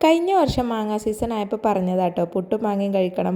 കഴിഞ്ഞ വർഷം മാങ്ങ സീസൺ ആയപ്പോൾ പറഞ്ഞതാട്ടോ പുട്ടും മാങ്ങയും കഴിക്കണം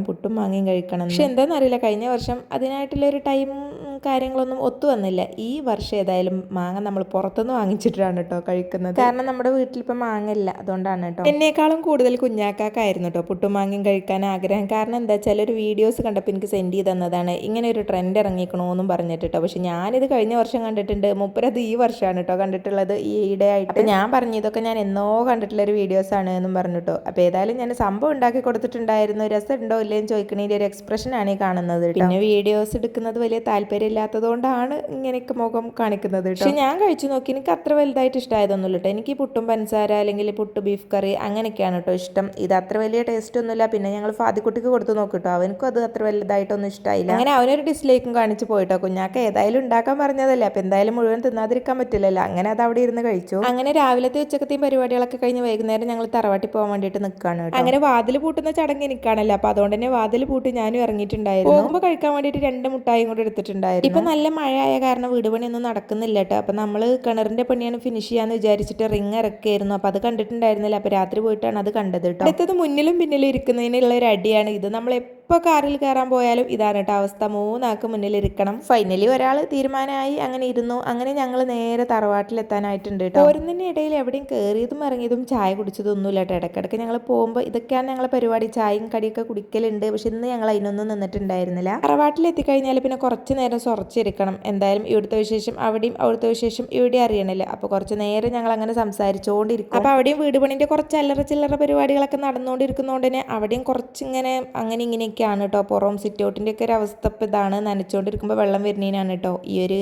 പക്ഷെ എന്താണെന്നറിയില്ല കഴിഞ്ഞ വർഷം അതിനായിട്ടുള്ളൊരു ടൈമും കാര്യങ്ങളൊന്നും ഒത്തു വന്നില്ല. ഈ വർഷം ഏതായാലും മാങ്ങ നമ്മൾ പുറത്തുനിന്ന് വാങ്ങിച്ചിട്ടാണ് കേട്ടോ കഴിക്കുന്നത്. കാരണം നമ്മുടെ വീട്ടിലിപ്പോൾ മാങ്ങ ഇല്ല, അതുകൊണ്ടാണ് കേട്ടോ. എന്നേക്കാളും കൂടുതൽ കുഞ്ഞാക്കാക്കായിരുന്നു കേട്ടോ പുട്ടും മാങ്ങയും കഴിക്കാൻ ആഗ്രഹം. കാരണം എന്താ വെച്ചാൽ ഒരു വീഡിയോസ് കണ്ടപ്പോൾ എനിക്ക് സെൻഡ് ചെയ്ത് തന്നതാണ് ഇങ്ങനെ ഒരു ട്രെൻഡ് ഇറങ്ങിക്കണമെന്നും പറഞ്ഞിട്ട് കേട്ടോ. പക്ഷെ ഞാനിത് കഴിഞ്ഞ വർഷം കണ്ടിട്ടുണ്ട്, മുപ്പരത് ഈ വർഷമാണ് കേട്ടോ കണ്ടിട്ടുള്ളത്, ഈ ഈയിടെയായിട്ട്. അപ്പോൾ ഞാൻ പറഞ്ഞു ഇതൊക്കെ ഞാൻ എന്നോ കണ്ടിട്ടുള്ളൊരു വീഡിയോസാണ് എന്നും പറഞ്ഞിട്ടോ. അപ്പോൾ ഏതായാലും ഞാൻ സംഭവം ഉണ്ടാക്കി കൊടുത്തിട്ടുണ്ടായിരുന്നു. രസമുണ്ടോ ഇല്ലേന്ന് ചോദിക്കണേൻ്റെ ഒരു എക്സ്പ്രഷനാണ് ഈ കാണുന്നത്. പിന്നെ വീഡിയോസ് എടുക്കുന്നത് വലിയ താല്പര്യമില്ലാത്തതുകൊണ്ടാണ് ഇങ്ങനെയൊക്കെ മുഖം കാണിക്കുന്നത്. പക്ഷെ ഞാൻ കഴിച്ചു നോക്കി, എനിക്ക് അത്ര വലുതായിട്ട് ഇഷ്ടമായതൊന്നുമില്ല കേട്ടോ. എനിക്ക് പുട്ടും പഞ്ചസാര അല്ലെങ്കിൽ പുട്ട് ബീഫ് കറി അങ്ങനെയൊക്കെയാണ് കേട്ടോ ഇഷ്ടം. ഇത് അത്ര വലിയ ടേസ്റ്റ് ഒന്നുമില്ല. പിന്നെ ഞങ്ങൾ ഫാദിക്കുട്ടിക്ക് കൊടുത്ത് നോക്കിട്ടോ, അവനക്കും അത് അത്ര വലുതായിട്ടൊന്നും ഇഷ്ടമായില്ല. അങ്ങനെ അവനൊരു ഡിസ്ലൈക്കും കാണിച്ച് പോയിട്ടോ. കുഞ്ഞാക്ക ഏതായാലും ഉണ്ടാക്കാൻ പറഞ്ഞതല്ലേ, അപ്പോൾ എന്തായാലും മുഴുവൻ തിന്നാതിരിക്കാൻ പറ്റില്ലല്ലോ. അങ്ങനെ അത് അവിടെ ഇരുന്ന് കഴിച്ചു. അങ്ങനെ രാവിലത്തെ ഉച്ചക്കത്തെയും പരിപാടികളൊക്കെ കഴിഞ്ഞ് വൈകുന്നേരം ഞങ്ങൾ തറവാട്ടിൽ പോകാൻ വേണ്ടിയിട്ട് നിൽക്കുകയാണ് കേട്ടോ. അങ്ങനെ വാതിൽ പൂട്ടുന്ന ചടങ്ങ് എനിക്കാണല്ലോ, അപ്പോൾ അതുകൊണ്ട് തന്നെ വാതിൽ പൂട്ടി ഞാനും ഇറങ്ങിയിട്ടുണ്ടായിരുന്നു. പോകുമ്പോൾ കഴിക്കാൻ വേണ്ടിയിട്ട് 2 മുട്ടായും കൂടെ എടുത്തിട്ടുണ്ടായിരുന്നു. ഇപ്പം നല്ല മഴയായ കാരണം വീട് പണിയൊന്നും നടക്കുന്നില്ല കേട്ടോ. അപ്പം നമ്മൾ കിണറിന്റെ പണിയാണ് ഫിനിഷ് ചെയ്യാന്ന് വിചാരിച്ചിട്ട് റിങ് ഇറക്കിയായിരുന്നു. അപ്പോൾ അത് കണ്ടിട്ടുണ്ടായിരുന്നില്ല. അപ്പോൾ രാത്രി പോയിട്ടാണ് അത് കണ്ടത് കേട്ടോ. അടുത്തത് മുന്നിലും പിന്നിലും ഇരിക്കുന്നതിനുള്ള ഒരു അടിയാണ് ഇത്. നമ്മൾ എപ്പോൾ കാറിൽ കയറാൻ പോയാലും ഇതാണ് കേട്ടോ അവസ്ഥ. 3 ആൾക്ക് മുന്നിലിരിക്കണം. ഫൈനലി ഒരാൾ തീരുമാനമായി, അങ്ങനെ ഇരുന്നു. അങ്ങനെ ഞങ്ങൾ നേരെ തറവാട്ടിലെത്താനായിട്ടുണ്ട് കേട്ടോ. ഓരോന്നിൻ്റെ ഇടയിൽ എവിടെയും കയറിയതും ഇറങ്ങിയതും ചായ കുടിച്ചതൊന്നുമില്ല കേട്ടോ. ഇടയ്ക്കിടയ്ക്ക് ഞങ്ങൾ പോകുമ്പോൾ ഇതൊക്കെയാണ് ഞങ്ങളെ പരിപാടി, ചായയും കടിയൊക്കെ കുടിക്കലുണ്ട്. പക്ഷെ ഇന്ന് ഞങ്ങൾ അതിനൊന്നും നിന്നിട്ടുണ്ടായിരുന്നില്ല. തറവാട്ടിലെത്തിക്കഴിഞ്ഞാൽ പിന്നെ കുറച്ച് നേരം കുറച്ചിരിക്കണം. എന്തായാലും ഇവിടുത്തെ വിശേഷം അവിടെയും, അവിടുത്തെ വിശേഷം ഇവിടെ അറിയണില്ല. അപ്പോൾ കുറച്ച് നേരം ഞങ്ങൾ അങ്ങനെ സംസാരിച്ചുകൊണ്ടിരിക്കും. അപ്പോൾ അവിടെയും വീട് പണിൻ്റെ കുറച്ച് അല്ലറ ചില്ലറ പരിപാടികളൊക്കെ നടന്നുകൊണ്ടിരിക്കുന്നതുകൊണ്ട് തന്നെ അവിടെയും കുറച്ചിങ്ങനെ അങ്ങനെ ഇങ്ങനെയൊക്കെയാണ് കേട്ടോ. പുറം സിറ്റൗട്ടിൻ്റെ ഒക്കെ ഒരു അവസ്ഥ ഇപ്പോൾ ഇതാണ്. നനച്ചുകൊണ്ടിരിക്കുമ്പോൾ വെള്ളം വരുന്നതിനാണ് കേട്ടോ ഈ ഒരു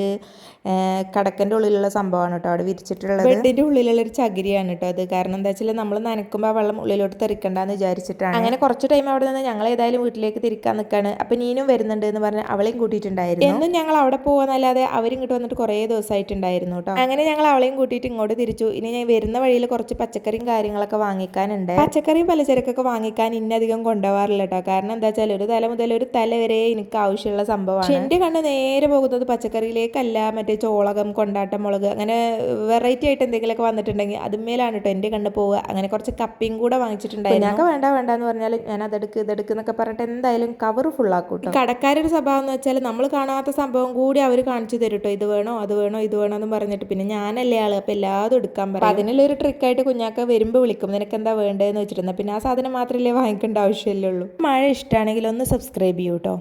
കടക്കൻ്റെ ഉള്ളിലുള്ള സംഭവമാണ് കേട്ടോ അവിടെ വിരിച്ചിട്ടുള്ളത്. ബെഡിൻ്റെ ഉള്ളിലുള്ള ഒരു ചകിരിയാണ് കേട്ടോ അത്. കാരണം എന്താ വെച്ചാൽ നമ്മൾ നനക്കുമ്പോൾ ആ വെള്ളം ഉള്ളിലോട്ട് തെറിക്കണ്ടെന്ന് വിചാരിച്ചിട്ടാണ്. അങ്ങനെ കുറച്ച് ടൈം അവിടെ നിന്ന് ഞങ്ങൾ ഏതായാലും വീട്ടിലേക്ക് തിരിക്കാൻ നിൽക്കുകയാണ്. അപ്പം നീനും വരുന്നുണ്ട് എന്ന് പറഞ്ഞ് അവളെയും കൂട്ടിയിട്ടുണ്ടായിരുന്നു. എന്നും ഞങ്ങൾ അവിടെ പോകാന്നല്ലാതെ അവരിങ്ങോട്ട് വന്നിട്ട് കുറേ ദിവസമായിട്ടുണ്ടായിരുന്നു കേട്ടോ. അങ്ങനെ ഞങ്ങൾ അവളെയും കൂട്ടിയിട്ട് ഇങ്ങോട്ട് തിരിച്ചു. ഇനി ഞാൻ വരുന്ന വഴിയിൽ കുറച്ച് പച്ചക്കറിയും കാര്യങ്ങളൊക്കെ വാങ്ങിക്കാനുണ്ട്. പച്ചക്കറിയും പലചരക്കൊക്കെ വാങ്ങിക്കാൻ ഇന്നധികം കൊണ്ടുപോകാറില്ല കേട്ടോ. കാരണം എന്താ വെച്ചാൽ ഒരു തല മുതൽ ഒരു തല വരെ എനിക്ക് ആവശ്യമുള്ള സംഭവമാണ്. പക്ഷെ എൻ്റെ കണ്ണ് നേരെ പോകുന്നത് പച്ചക്കറിയിലേക്കല്ല, മറ്റേ ചോളകം, കൊണ്ടാട്ടം മുളക്, അങ്ങനെ വെറൈറ്റി ആയിട്ട് എന്തെങ്കിലുമൊക്കെ വന്നിട്ടുണ്ടെങ്കിൽ അതുമേലാണ് കേട്ടോ എൻ്റെ കണ്ണ് പോവുക. അങ്ങനെ കുറച്ച് കപ്പിയും കൂടെ വാങ്ങിച്ചിട്ടുണ്ടായിരുന്നു. ഞങ്ങൾക്ക് വേണ്ട എന്ന് പറഞ്ഞാൽ ഞാൻ ഇതെടുക്ക് എന്നൊക്കെ പറഞ്ഞിട്ട് എന്തായാലും കവർ ഫുള്ളാക്കും കേട്ടോ. കടക്കാരൊരു സ്വഭാവം എന്ന് വെച്ചാൽ നമ്മൾ കാണാത്ത സംഭവം കൂടി അവർ കാണിച്ചു തരും കേട്ടോ. ഇത് വേണോ അത് വേണോ എന്ന് പറഞ്ഞിട്ട്. പിന്നെ ഞാനല്ലേ ആള്, അപ്പോൾ എല്ലാതും എടുക്കാൻ പറയും. അതിനുള്ളൊരു ട്രിക്കായിട്ട് കുഞ്ഞാക്ക വരുമ്പോൾ വിളിക്കും, നിനക്ക് എന്താ വേണ്ടതെന്ന് വെച്ചിരുന്നത്. പിന്നെ ആ സാധനം മാത്രമല്ലേ വാങ്ങിക്കേണ്ട ആവശ്യമില്ലേ ഉള്ളൂ. മഴ ഇഷ്ടമാണെങ്കിൽ ഒന്ന് സബ്സ്ക്രൈബ് ചെയ്യൂ കേട്ടോ.